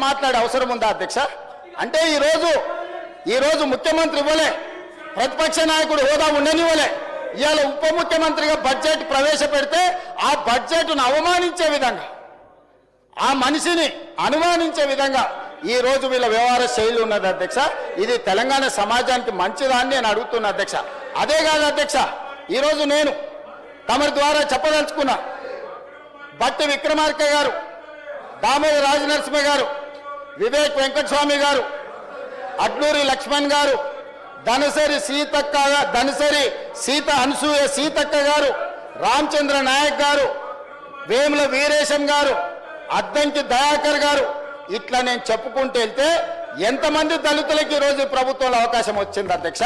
మాట్లాడే అవసరం ఉందా అధ్యక్ష? అంటే ఈరోజు ముఖ్యమంత్రి ఇవ్వలే, ప్రతిపక్ష నాయకుడు హోదా ఉండనివ్వలే, ఇవాళ ఉప ముఖ్యమంత్రిగా బడ్జెట్ ప్రవేశపెడితే ఆ బడ్జెట్ను అవమానించే విధంగా, ఆ మనిషిని అనుమానించే విధంగా ఈ రోజు వీళ్ళ వ్యవహార శైలి ఉన్నది అధ్యక్ష. ఇది తెలంగాణ సమాజానికి మంచిదా అని నేను అడుగుతున్నా అధ్యక్ష. అదే కాదు అధ్యక్ష, ఈరోజు నేను తమరి ద్వారా చెప్పదలుచుకున్నా, బట్టి విక్రమార్క గారు, దామోదర రాజనరసింహ గారు, వివేక్ వెంకటస్వామి గారు, అడ్లూరి లక్ష్మణ్ గారు, ధనసరి సీత అనసూయ సీతక్క గారు, రామచంద్ర నాయక్ గారు, వేముల వీరేశం గారు, అద్దంకి దయాకర్ గారు, ఇట్లా నేను చెప్పుకుంటూ వెళ్తే ఎంతమంది దళితులకు ఈరోజు ప్రభుత్వంలో అవకాశం వచ్చింది అధ్యక్ష?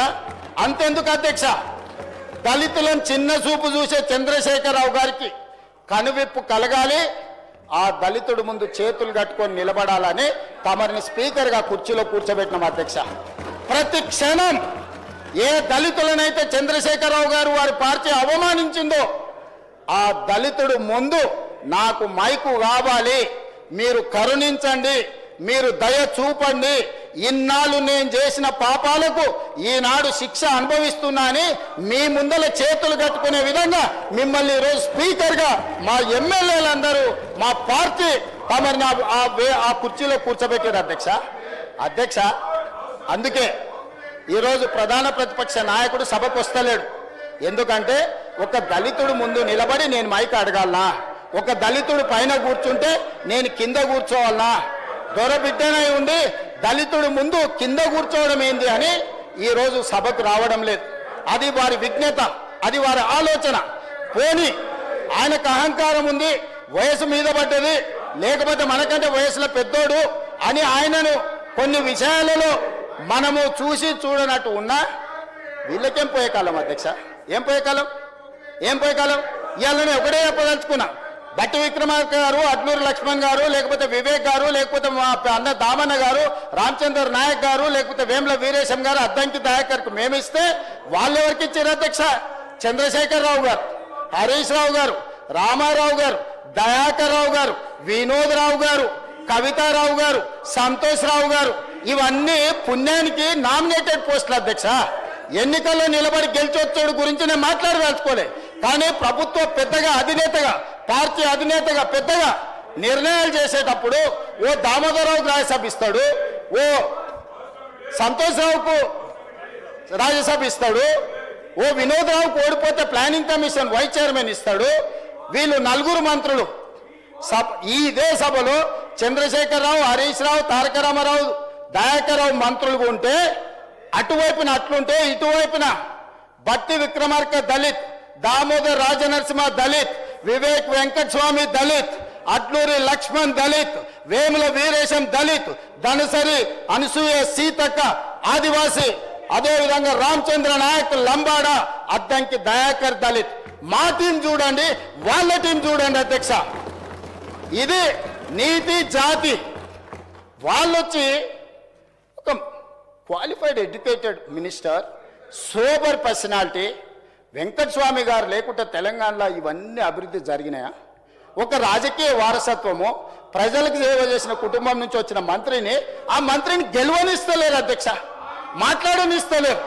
అంతెందుకు అధ్యక్ష, దళితులను చిన్న చూపు చూసే చంద్రశేఖరరావు గారికి కనువిప్పు కలగాలి, ఆ దళితుడు ముందు చేతులు కట్టుకొని నిలబడాలని తమరిని స్పీకర్గా కుర్చీలో కూర్చోబెట్టినాం అధ్యక్ష. ప్రతి క్షణం ఏ దళితులనైతే చంద్రశేఖరరావు గారు వారి పార్టీ అవమానించిందో ఆ దళితుడు ముందు నాకు మైకు కావాలి, మీరు కరుణించండి, మీరు దయ చూపండి, ఇన్నాళ్ళు నేను చేసిన పాపాలకు ఈనాడు శిక్ష అనుభవిస్తున్నా అని మీ ముందల చేతులు కట్టుకునే విధంగా మిమ్మల్ని ఈరోజు స్పీకర్గా మా ఎమ్మెల్యేలందరూ మా పార్టీ తమరిని ఆ కుర్చీలో కూర్చోబెట్టారు అధ్యక్ష. అందుకే ఈరోజు ప్రధాన ప్రతిపక్ష నాయకుడు సభకు వస్తలేడు. ఎందుకంటే ఒక దళితుడు ముందు నిలబడి నేను మైక్ అడగాలనా, ఒక దళితుడు పైన కూర్చుంటే నేను కింద కూర్చోవాలనా, దొరబిడ్డనై ఉండి దళితుడు ముందు కింద కూర్చోవడం ఏంది అని ఈరోజు సభకు రావడం లేదు. అది వారి విజ్ఞత, అది వారి ఆలోచన. పోని ఆయనకు అహంకారం ఉంది, వయసు మీద పడ్డది, లేకపోతే మనకంటే వయసులో పెద్దోడు అని ఆయనను కొన్ని విషయాలలో మనము చూసి చూడనట్టు ఉన్నా వీళ్ళకేం పోయే కాలం అధ్యక్ష? ఏం పోయే కాలం? ఇవాళ నేను ఒకటే చెప్పదలుచుకున్నా, బట్టి విక్రమార్క గారు, అడ్లూరి లక్ష్మణ్ గారు, లేకపోతే వివేక్ గారు, లేకపోతే మా అన్న దామన్న గారు, రామచంద్ర నాయక్ గారు, లేకపోతే వేముల వీరేశం గారు, అద్దంకి దయాకర్కు మేమిస్తే వాళ్ళు ఎవరికి ఇచ్చారు అధ్యక్ష? చంద్రశేఖరరావు గారు, హరీష్ రావు గారు, రామారావు గారు, దయాకర్ రావు గారు, వినోద్ రావు గారు, కవితారావు గారు, సంతోష్ రావు గారు, ఇవన్నీ పుణ్యానికి నామినేటెడ్ పోస్టులు అధ్యక్ష. ఎన్నికల్లో నిలబడి గెలిచొచ్చాడు గురించి నేను మాట్లాడదలుచుకోలే, కానీ ప్రభుత్వ పెద్దగా అధినేతగా, పార్టీ అధినేతగా పెద్దగా నిర్ణయాలు చేసేటప్పుడు ఓ దామోదరరావుకు రాజ్యసభ ఇస్తాడు, ఓ సంతోష్రావుకు రాజ్యసభ ఇస్తాడు, ఓ వినోద్రావుకు ఓడిపోతే ప్లానింగ్ కమిషన్ వైస్ చైర్మన్ ఇస్తాడు. వీళ్ళు నలుగురు మంత్రులు ఇదే సభలో చంద్రశేఖరరావు, హరీష్ రావు, తారక రామారావు, దయాకర్ రావు మంత్రులుగా ఉంటే అటువైపున అట్లుంటే ఇటువైపున బట్టి విక్రమార్క దళిత్, దామోదర్ రాజనరసింహ దళిత్, వివేక్ వెంకటస్వామి దళిత్, అడ్లూరి లక్ష్మణ్ దళిత్, వేముల వీరేశం దళిత్, ధనసరి అనసూయ సీతక్క ఆదివాసి, అదేవిధంగా రామచంద్ర నాయక్ లంబాడ, అద్దంకి దయాకర్ దళిత్. మా టీం చూడండి, వాళ్ళ టీం చూడండి అధ్యక్ష. ఇది నీతి జాతి. వాళ్ళొచ్చి ఒక qualified educated minister, sober personality, Venkataswamy గారు లేకుంటే తెలంగాణలో ఇవన్నీ అభివృద్ధి జరిగినాయా? ఒక రాజకీయ వారసత్వము, ప్రజలకు సేవ చేసిన కుటుంబం నుంచి వచ్చిన మంత్రిని, ఆ మంత్రిని గెలవనిస్తలేరు అధ్యక్ష, మాట్లాడనిస్తలేరు.